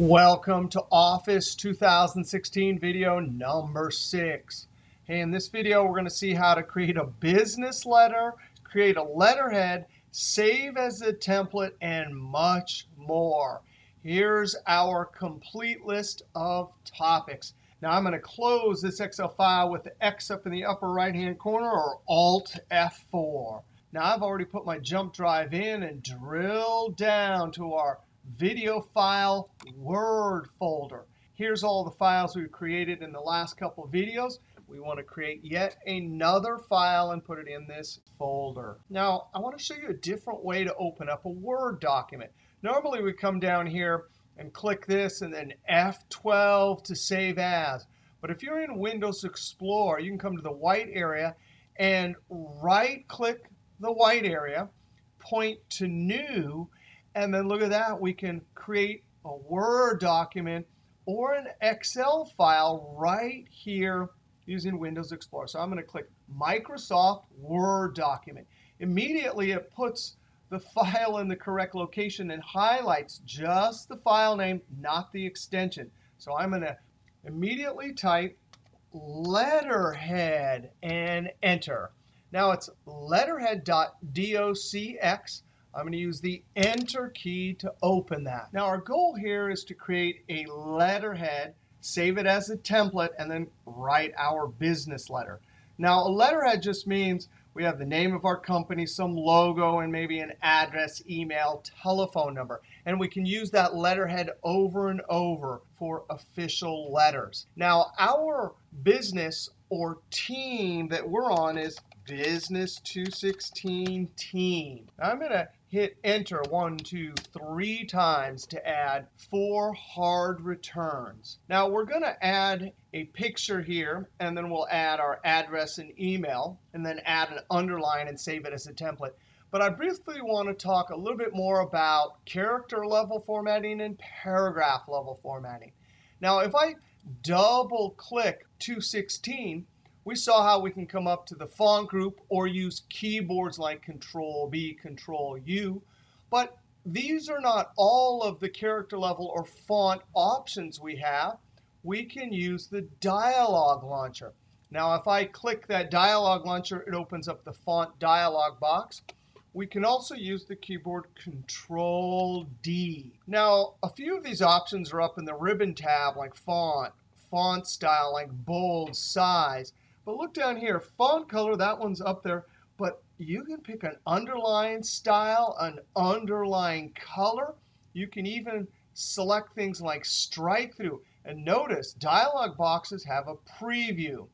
Welcome to Office 2016 video number 6. Hey, in this video, we're going to see how to create a business letter, create a letterhead, save as a template, and much more. Here's our complete list of topics. Now, I'm going to close this Excel file with the X up in the upper right-hand corner or Alt F4. Now, I've already put my jump drive in and drilled down to our video file Word folder. Here's all the files we've created in the last couple of videos. We want to create yet another file and put it in this folder. Now, I want to show you a different way to open up a Word document. Normally, we come down here and click this and then F12 to save as. But if you're in Windows Explorer, you can come to the white area and right-click the white area, point to New, and then look at that. We can create a Word document or an Excel file right here using Windows Explorer. So I'm going to click Microsoft Word document. Immediately, it puts the file in the correct location and highlights just the file name, not the extension. So I'm going to immediately type letterhead and enter. Now it's letterhead.docx. I'm going to use the Enter key to open that. Now, our goal here is to create a letterhead, save it as a template, and then write our business letter. Now, a letterhead just means we have the name of our company, some logo, and maybe an address, email, telephone number. And we can use that letterhead over and over for official letters. Now, our business or team that we're on is Business 216 Team. Now, I'm going to hit Enter 1, 2, 3 times to add 4 hard returns. Now, we're going to add a picture here, and then we'll add our address and email, and then add an underline and save it as a template. But I briefly want to talk a little bit more about character level formatting and paragraph level formatting. Now, if I double click 216, we saw how we can come up to the font group or use keyboards like Control-B, Control-U. But these are not all of the character level or font options we have. We can use the dialog launcher. Now, if I click that dialog launcher, it opens up the font dialog box. We can also use the keyboard Control-D. Now, a few of these options are up in the ribbon tab, like font, font style, like bold, size. But look down here, font color, that one's up there. But you can pick an underline style, an underline color. You can even select things like strike through. And notice, dialog boxes have a preview,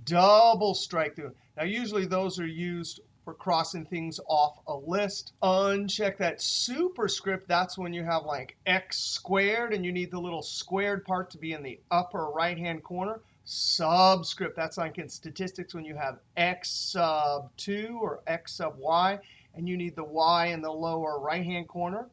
double strike through. Now, usually those are used for crossing things off a list. Uncheck that superscript. That's when you have like x squared, and you need the little squared part to be in the upper right-hand corner. Subscript, that's like in statistics when you have x sub 2 or x sub y, and you need the y in the lower right-hand corner.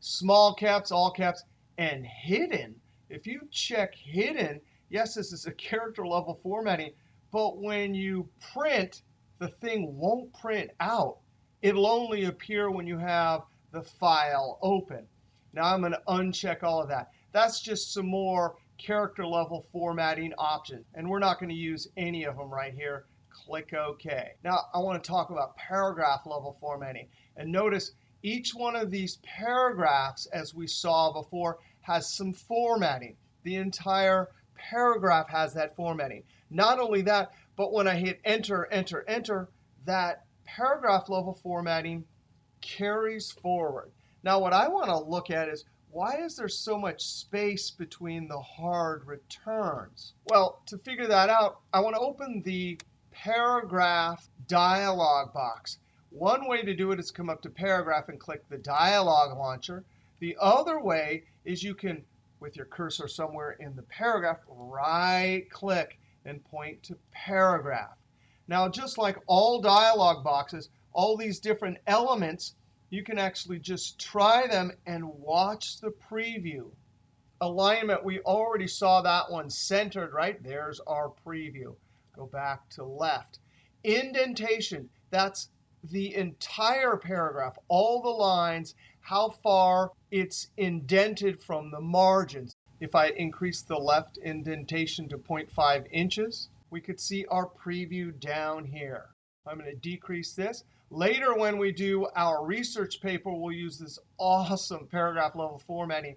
Small caps, all caps, and hidden. If you check hidden, yes, this is a character level formatting, but when you print, the thing won't print out. It'll only appear when you have the file open. Now I'm going to uncheck all of that. That's just some more character level formatting options. And we're not going to use any of them right here. Click OK. Now, I want to talk about paragraph level formatting. And notice each one of these paragraphs, as we saw before, has some formatting. The entire paragraph has that formatting. Not only that, but when I hit Enter, Enter, Enter, that paragraph level formatting carries forward. Now, what I want to look at is, why is there so much space between the hard returns? Well, to figure that out, I want to open the paragraph dialog box. One way to do it is come up to Paragraph and click the dialog launcher. The other way is you can, with your cursor somewhere in the paragraph, right-click and point to Paragraph. Now, just like all dialog boxes, all these different elements, you can actually just try them and watch the preview. Alignment, we already saw that one centered, right? There's our preview. Go back to left. Indentation, that's the entire paragraph. All the lines how far it's indented from the margins. If I increase the left indentation to 0.5 inches, we could see our preview down here. I'm going to decrease this. Later, when we do our research paper, we'll use this awesome paragraph level formatting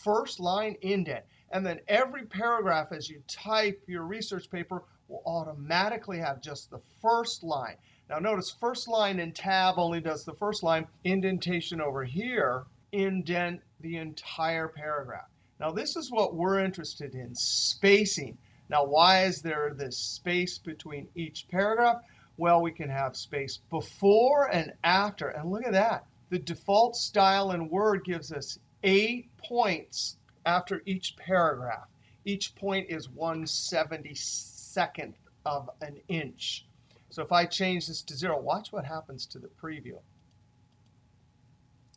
first line indent. And then every paragraph as you type your research paper will automatically have just the first line. Now notice first line in tab only does the first line. Indentation over here, indent the entire paragraph. Now this is what we're interested in, spacing. Now why is there this space between each paragraph? Well, we can have space before and after. And look at that. The default style in Word gives us 8 points after each paragraph. Each point is 1/72nd of an inch. So if I change this to 0, watch what happens to the preview.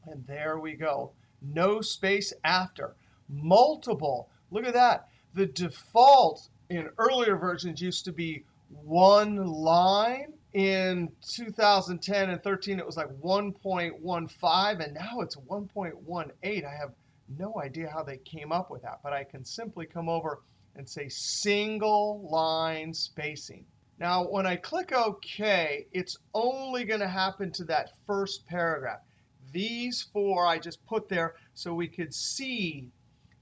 And there we go. No space after. Multiple. Look at that. The default in earlier versions used to be one line. In 2010 and 13, it was like 1.15, and now it's 1.18. I have no idea how they came up with that, but I can simply come over and say single line spacing. Now, when I click OK, it's only going to happen to that first paragraph. These 4 I just put there so we could see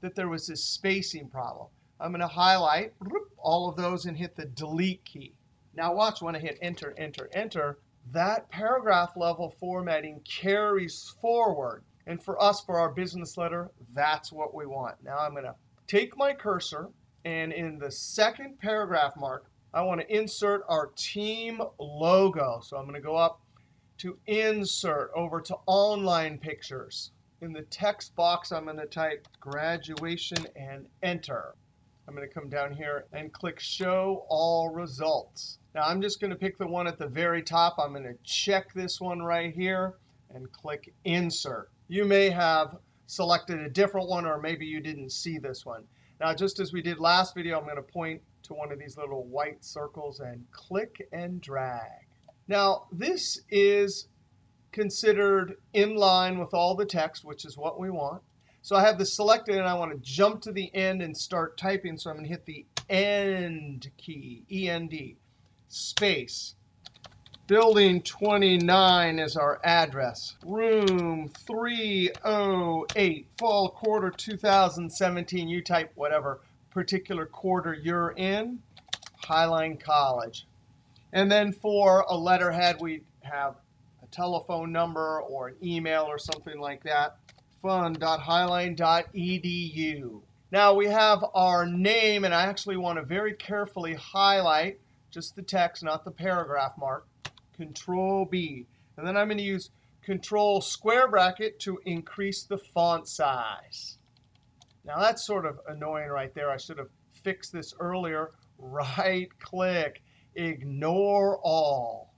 that there was this spacing problem. I'm going to highlight all of those and hit the delete key. Now watch when I hit enter, enter, enter, that paragraph level formatting carries forward. And for us, for our business letter, that's what we want. Now I'm going to take my cursor, and in the second paragraph mark, I want to insert our team logo. So I'm going to go up to Insert, over to Online Pictures. In the text box, I'm going to type graduation and enter. I'm going to come down here and click Show All Results. Now, I'm just going to pick the one at the very top. I'm going to check this one right here and click Insert. You may have selected a different one, or maybe you didn't see this one. Now, just as we did last video, I'm going to point to one of these little white circles and click and drag. Now, this is considered in line with all the text, which is what we want. So I have this selected, and I want to jump to the end and start typing. So I'm going to hit the End key, E-N-D, space. Building 29 is our address. Room 308, fall quarter 2017. You type whatever particular quarter you're in. Highline College. And then for a letterhead, we have a telephone number or an email or something like that. fun.highline.edu. Now we have our name, and I actually want to very carefully highlight just the text, not the paragraph mark. Control B. And then I'm going to use Control square bracket to increase the font size. Now that's sort of annoying right there. I should have fixed this earlier. Right click, ignore all.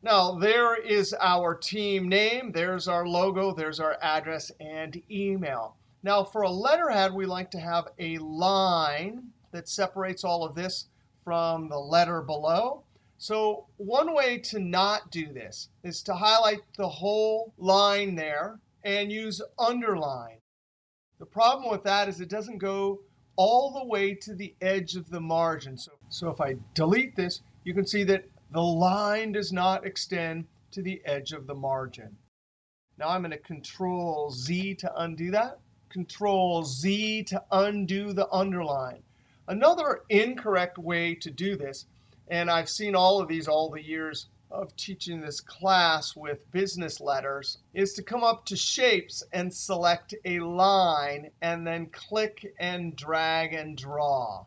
Now, there is our team name. There's our logo. There's our address and email. Now, for a letterhead, we like to have a line that separates all of this from the letter below. So one way to not do this is to highlight the whole line there and use underline. The problem with that is it doesn't go all the way to the edge of the margin. So if I delete this, you can see that the line does not extend to the edge of the margin. Now I'm going to Control Z to undo that. Control Z to undo the underline. Another incorrect way to do this, and I've seen all of these all the years of teaching this class with business letters, is to come up to Shapes and select a line and then click and drag and draw.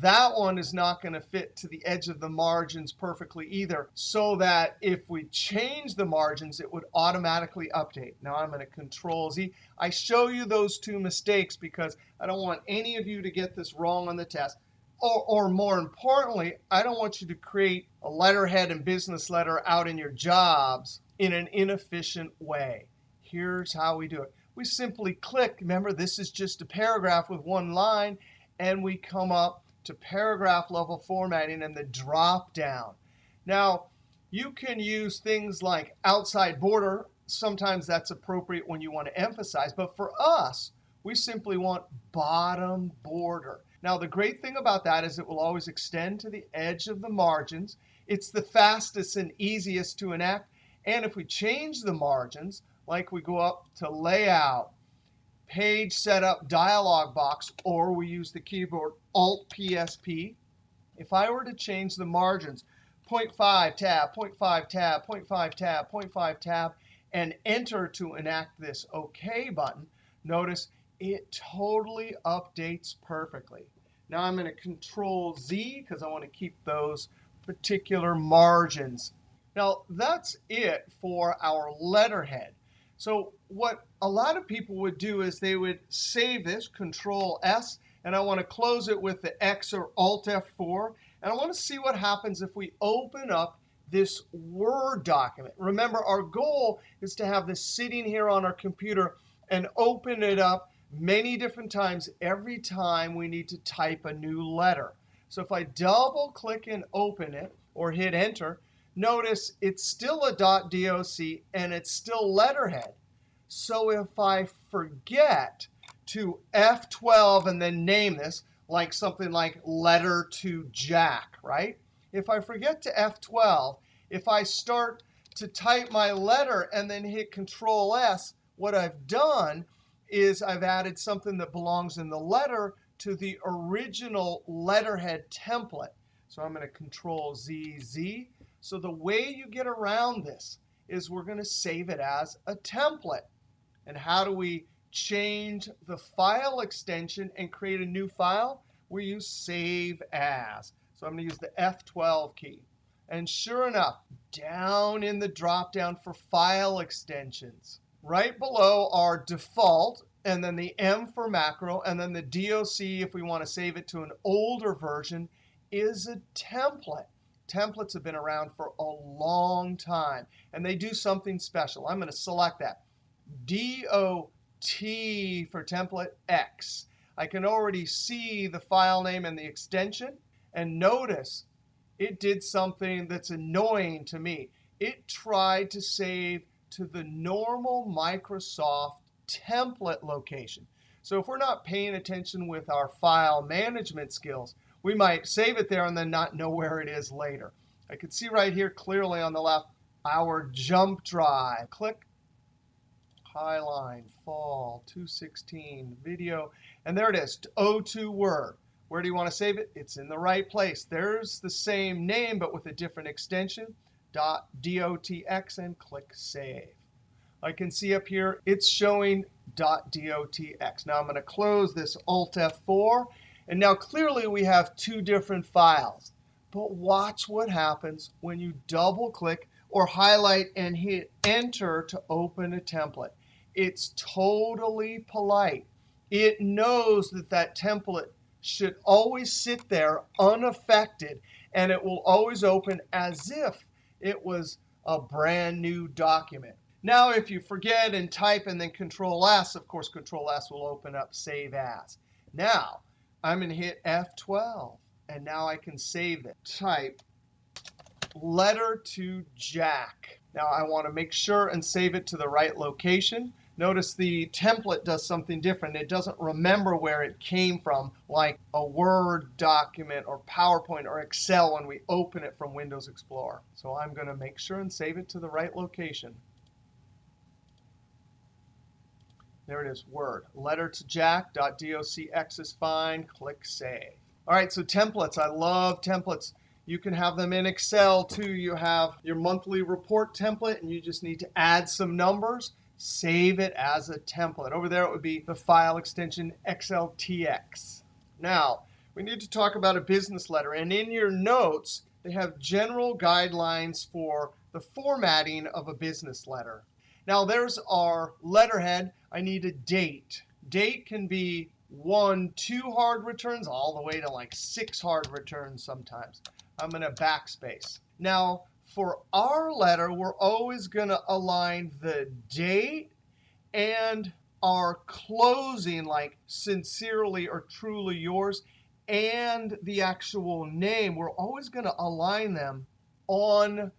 That one is not going to fit to the edge of the margins perfectly either, so that if we change the margins, it would automatically update. Now I'm going to Control Z. I show you those two mistakes because I don't want any of you to get this wrong on the test. Or more importantly, I don't want you to create a letterhead and business letter out in your jobs in an inefficient way. Here's how we do it. We simply click. Remember, this is just a paragraph with one line, and we come up to paragraph level formatting and the drop down. Now, you can use things like outside border sometimes that's appropriate when you want to emphasize. But for us, we simply want bottom border. Now, the great thing about that is it will always extend to the edge of the margins. It's the fastest and easiest to enact. And if we change the margins, like we go up to Layout, Page Setup dialog box, or we use the keyboard Alt-PSP, if I were to change the margins, 0.5 tab, 0.5 tab, 0.5 tab, 0.5 tab, and enter to enact this OK button, notice it totally updates perfectly. Now I'm going to Control Z because I want to keep those particular margins. Now that's it for our letterhead. So what a lot of people would do is they would save this, Control S, and I want to close it with the X or Alt F4. And I want to see what happens if we open up this Word document. Remember, our goal is to have this sitting here on our computer and open it up many different times every time we need to type a new letter. So if I double click and open it or hit Enter, notice it's still a .doc and it's still letterhead. So if I forget to F12 and then name this, like something like letter to Jack, right? If I forget to F12, if I start to type my letter and then hit Control S, what I've done is I've added something that belongs in the letter to the original letterhead template. So I'm going to Control Z, Z. So the way you get around this is we're going to save it as a template. And how do we change the file extension and create a new file? We use Save As. So I'm going to use the F12 key. And sure enough, down in the dropdown for file extensions, right below our default, and then the M for macro, and then the DOC if we want to save it to an older version, is a template. Templates have been around for a long time, and they do something special. I'm going to select that. DOT for template X. I can already see the file name and the extension. And notice it did something that's annoying to me. It tried to save to the normal Microsoft template location. So if we're not paying attention with our file management skills, we might save it there and then not know where it is later. I can see right here clearly on the left our jump drive. Click. Highline, fall, 216, video, and there it is, O2 Word. Where do you want to save it? It's in the right place. There's the same name, but with a different extension, .dotx, and click Save. I can see up here it's showing .dotx. Now I'm going to close this Alt F4, and now clearly we have two different files. But watch what happens when you double click or highlight and hit Enter to open a template. It's totally polite. It knows that that template should always sit there unaffected, and it will always open as if it was a brand new document. Now, if you forget and type and then Control S, of course, Control S will open up Save As. Now, I'm going to hit F12, and now I can save it. Type letter to Jack. Now, I want to make sure and save it to the right location. Notice the template does something different. It doesn't remember where it came from, like a Word document or PowerPoint or Excel when we open it from Windows Explorer. So I'm going to make sure and save it to the right location. There it is, Word. Letter to Jack, .docx is fine. Click Save. All right, so templates. I love templates. You can have them in Excel, too. You have your monthly report template, and you just need to add some numbers. Save it as a template. Over there, it would be the file extension XLTX. Now, we need to talk about a business letter. And in your notes, they have general guidelines for the formatting of a business letter. Now, there's our letterhead. I need a date. Date can be 1, 2 hard returns, all the way to like 6 hard returns sometimes. I'm going to backspace. Now, for our letter, we're always going to align the date and our closing, like sincerely or truly yours, and the actual name. We're always going to align them on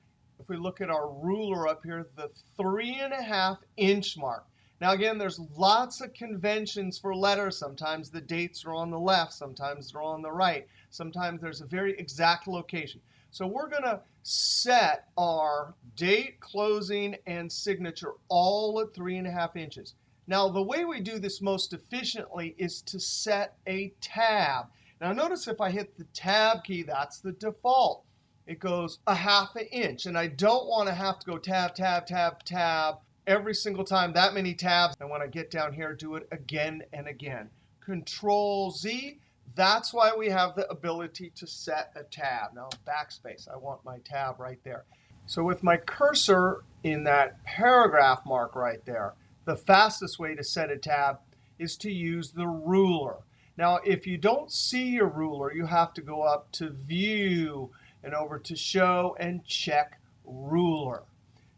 if we look at our ruler up here, the 3.5 inch mark. Now, again, there's lots of conventions for letters. Sometimes the dates are on the left. Sometimes they're on the right. Sometimes there's a very exact location. So we're going to set our date, closing, and signature all at 3.5 inches. Now, the way we do this most efficiently is to set a tab. Now, notice if I hit the tab key, that's the default. It goes 1/2 inch. And I don't want to have to go tab, tab, tab, tab every single time, that many tabs. And when I get down here, do it again and again. Control Z. That's why we have the ability to set a tab. Now, backspace. I want my tab right there. So with my cursor in that paragraph mark right there, the fastest way to set a tab is to use the ruler. Now, if you don't see your ruler, you have to go up to View and over to Show and check Ruler.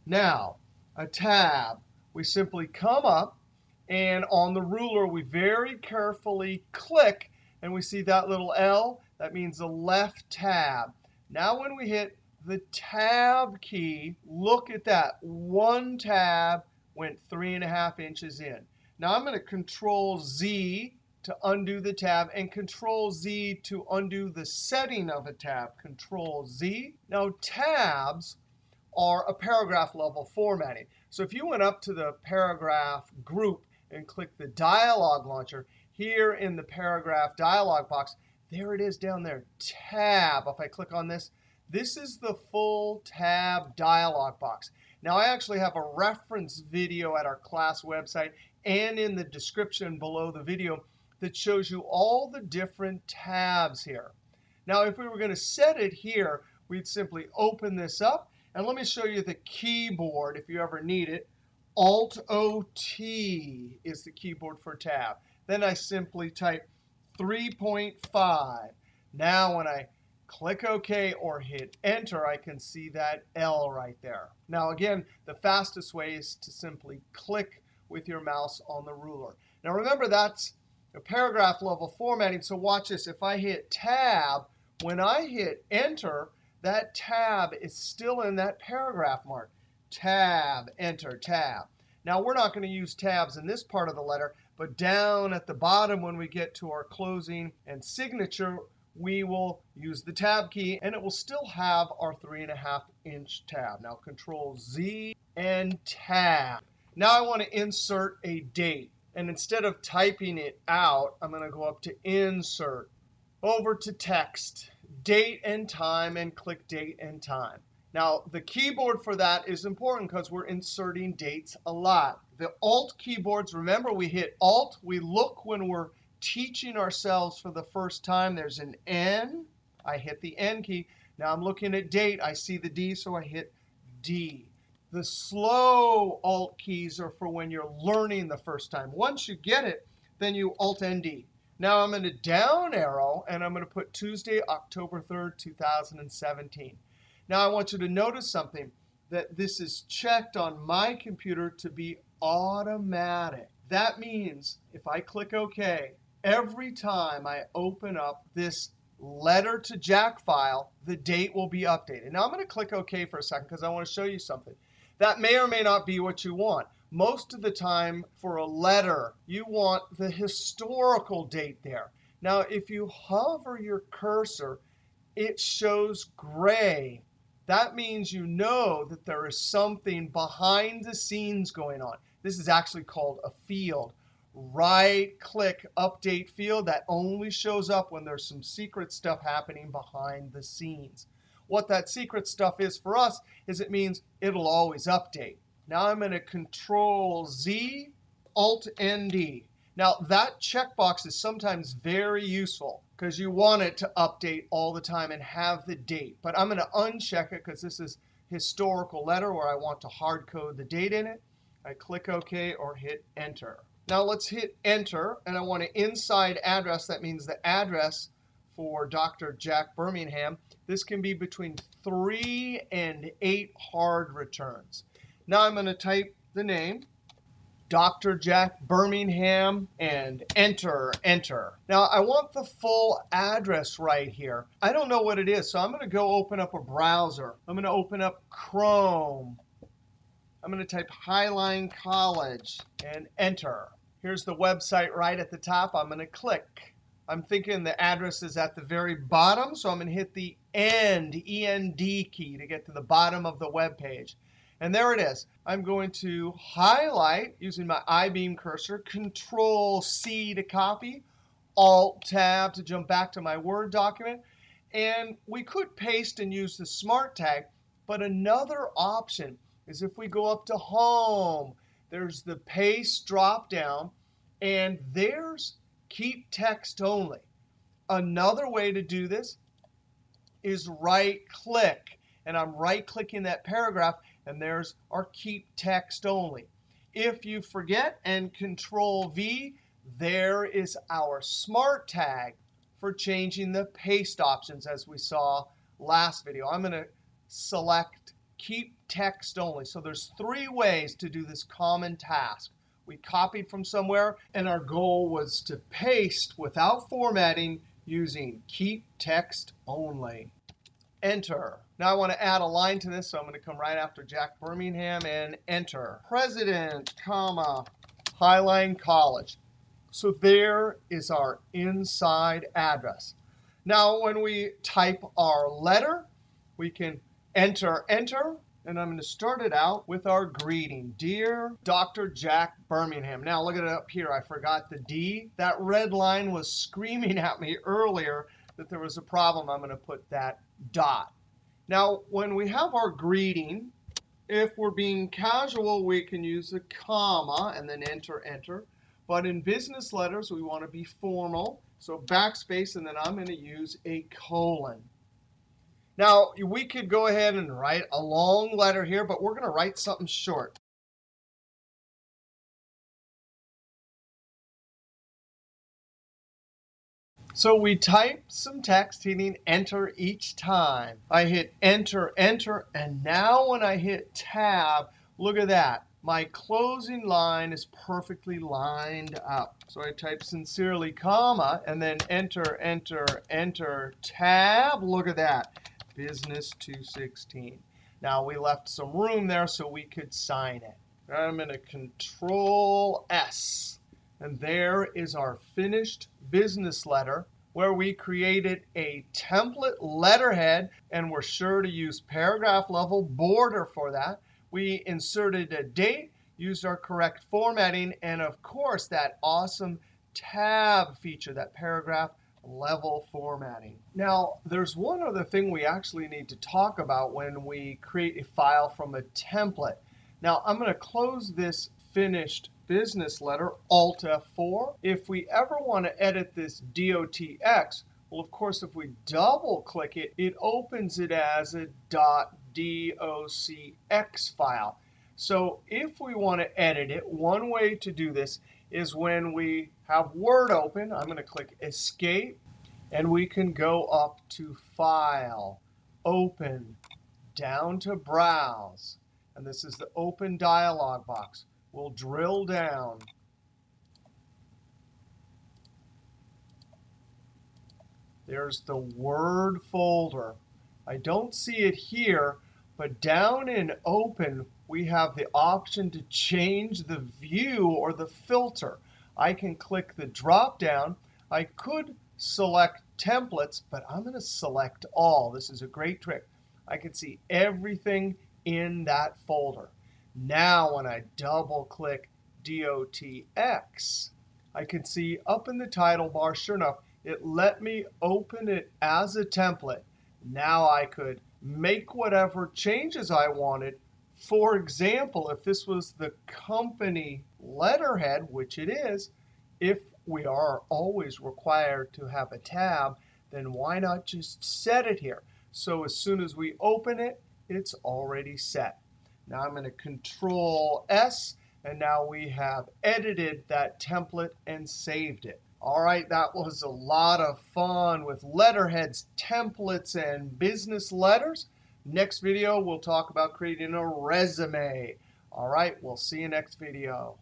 Now, a tab, we simply come up, and on the ruler, we very carefully click, and we see that little L. That means the left tab. Now, when we hit the tab key, look at that. One tab went 3.5 inches in. Now, I'm going to Control Z to undo the tab, and Control Z to undo the setting of a tab. Control Z. Now, tabs are a paragraph level formatting. So if you went up to the paragraph group and click the dialog launcher, here in the paragraph dialog box, there it is down there, tab. If I click on this, this is the full tab dialog box. Now, I actually have a reference video at our class website and in the description below the video that shows you all the different tabs here. Now, if we were going to set it here, we'd simply open this up. And let me show you the keyboard if you ever need it. Alt-O-T is the keyboard for tab. Then I simply type 3.5. Now, when I click OK or hit Enter, I can see that L right there. Now, again, the fastest way is to simply click with your mouse on the ruler. Now, remember, that's a paragraph level formatting. So watch this. If I hit Tab, when I hit Enter, that tab is still in that paragraph mark. Tab, Enter, Tab. Now, we're not going to use tabs in this part of the letter, but down at the bottom when we get to our closing and signature, we will use the tab key, and it will still have our 3.5 inch tab. Now, Control Z and Tab. Now, I want to insert a date. And instead of typing it out, I'm going to go up to Insert, over to Text, Date and Time, and click Date and Time. Now, the keyboard for that is important because we're inserting dates a lot. The Alt keyboards, remember, we hit Alt. We look when we're teaching ourselves for the first time. There's an N. I hit the N key. Now, I'm looking at date. I see the D, so I hit D. The slow Alt keys are for when you're learning the first time. Once you get it, then you Alt-ND. Now, I'm going to down arrow, and I'm going to put Tuesday, October 3rd, 2017. Now, I want you to notice something, that this is checked on my computer to be automatic. That means if I click OK, every time I open up this letter to Jack file, the date will be updated. Now, I'm going to click OK for a second because I want to show you something. That may or may not be what you want. Most of the time, for a letter, you want the historical date there. Now, if you hover your cursor, it shows gray. That means you know that there is something behind the scenes going on. This is actually called a field. Right-click Update Field. That only shows up when there's some secret stuff happening behind the scenes. What that secret stuff is for us is it means it'll always update. Now, I'm going to Control Z, Alt-ND. Now, that checkbox is sometimes very useful because you want it to update all the time and have the date. But I'm going to uncheck it because this is historical letter where I want to hard code the date in it. I click OK or hit Enter. Now, let's hit Enter. And I want an inside address. That means the address for Dr. Jack Birmingham. This can be between 3 and 8 hard returns. Now, I'm going to type the name. Dr. Jack Birmingham, and enter, enter. Now, I want the full address right here. I don't know what it is, so I'm going to go open up a browser. I'm going to open up Chrome. I'm going to type Highline College and enter. Here's the website right at the top. I'm going to click. I'm thinking the address is at the very bottom, so I'm going to hit the end, E-N-D key to get to the bottom of the web page. And there it is. I'm going to highlight using my I-beam cursor, Control-C to copy, Alt-Tab to jump back to my Word document. And we could paste and use the Smart Tag, but another option is if we go up to Home, there's the Paste drop-down, and there's Keep Text Only. Another way to do this is right-click. And I'm right-clicking that paragraph, and there's our Keep Text Only. If you forget and Control-V, there is our Smart Tag for changing the paste options as we saw last video. I'm going to select Keep Text Only. So there's 3 ways to do this common task. We copied from somewhere, and our goal was to paste without formatting using Keep Text Only. Enter. Now I want to add a line to this, so I'm going to come right after Jack Birmingham and enter. President, comma, Highline College. So there is our inside address. Now when we type our letter, we can enter, enter. And I'm going to start it out with our greeting. Dear Dr. Jack Birmingham. Now look at it up here. I forgot the D. That red line was screaming at me earlier that there was a problem. I'm going to put that dot. Now when we have our greeting, if we're being casual, we can use a comma and then enter, enter. But in business letters, we want to be formal. So backspace, and then I'm going to use a colon. Now, we could go ahead and write a long letter here, but we're going to write something short. So we type some text, hitting enter each time. I hit enter, enter, and now when I hit tab, look at that. My closing line is perfectly lined up. So I type sincerely, comma, and then enter, enter, enter, tab. Look at that. Business 216. Now we left some room there so we could sign it. I'm going to Control S. And there is our finished business letter where we created a template letterhead, and we're sure to use paragraph level border for that. We inserted a date, used our correct formatting, and of course that awesome tab feature, that paragraph level formatting. Now, there's one other thing we actually need to talk about when we create a file from a template. Now, I'm going to close this finished business letter, Alt F4. If we ever want to edit this dotx, well, of course, if we double click it, it opens it as a .docx file. So if we want to edit it, one way to do this is when we have Word open, I'm going to click Escape, and we can go up to File, Open, down to Browse. And this is the Open dialog box. We'll drill down. There's the Word folder. I don't see it here, but down in Open, we have the option to change the view or the filter. I can click the drop down. I could select templates, but I'm going to select all. This is a great trick. I can see everything in that folder. Now when I double click dotx, I can see up in the title bar, sure enough, it let me open it as a template. Now I could make whatever changes I wanted. For example, if this was the company letterhead, which it is, if we are always required to have a tab, then why not just set it here? So as soon as we open it, it's already set. Now I'm going to Control S, and now we have edited that template and saved it. All right, that was a lot of fun with letterheads, templates, and business letters. Next video, we'll talk about creating a resume. All right, we'll see you next video.